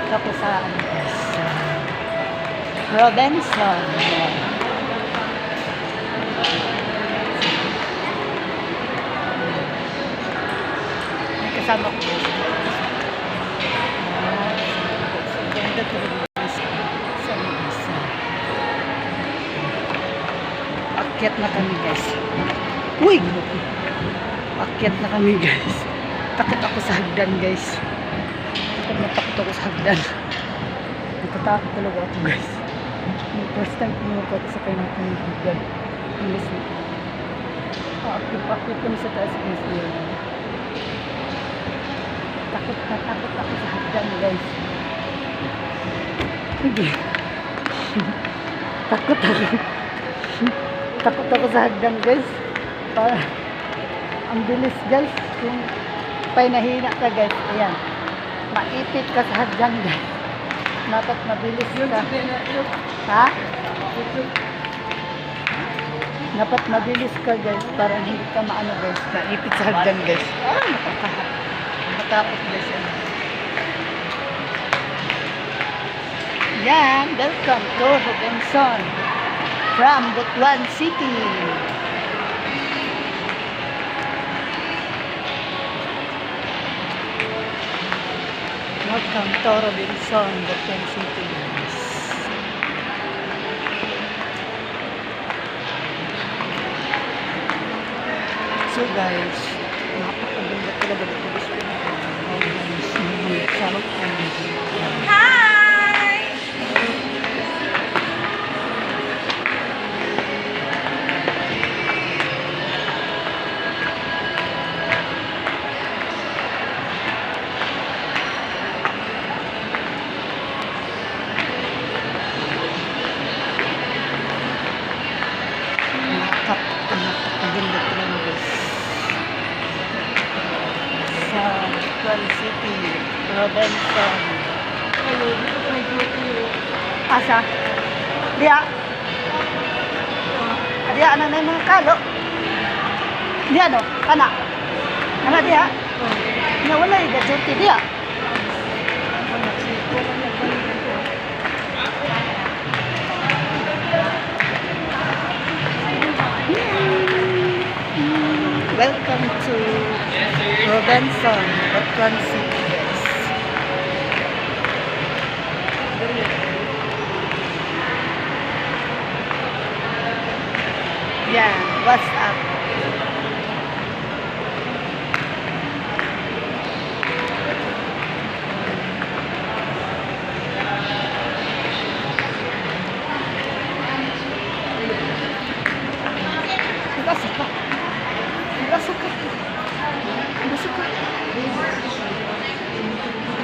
Tapos sa ano guys, sa Robinson. May kasama ko. Ganda talaga guys. Sa isa. Akyat na kami guys. Uy! Akyat na kami guys. Takot ako sa hagdan guys. Takot ako sa hagdan. Natatakot talaga ako guys. Yung first time pumukat sa kayo natin yung hagdan. Ilis na. Akyat kami sa taas guys. Takot ako sa hagdan guys. Sige. Takot ako sa hagdan guys. Ang bilis guys. Kung nahina ka guys, ayan, maipit ka sa hagdan guys. Dapat mabilis ka. Ha? Dapat mabilis ka guys para hindi ka maano guys, maipit sa hagdan guys. Matakot guys. Yan, welcome to Robinson from Butuan City. Welcome to Robinson, Butuan City. So guys, napakaganda talaga dito guys. Hi! Napakaganda talaga guys. Sa Butuan City, Robinson. Hello, dito ko nag-duty. Asa? Diya? Diya, ano na yung mga kalo? Diya, no? Kana? Kana diya? Nga wala yung duty diya. Welcome to Robinson, Butuan City guys. Yeah, what's up? Diba saka?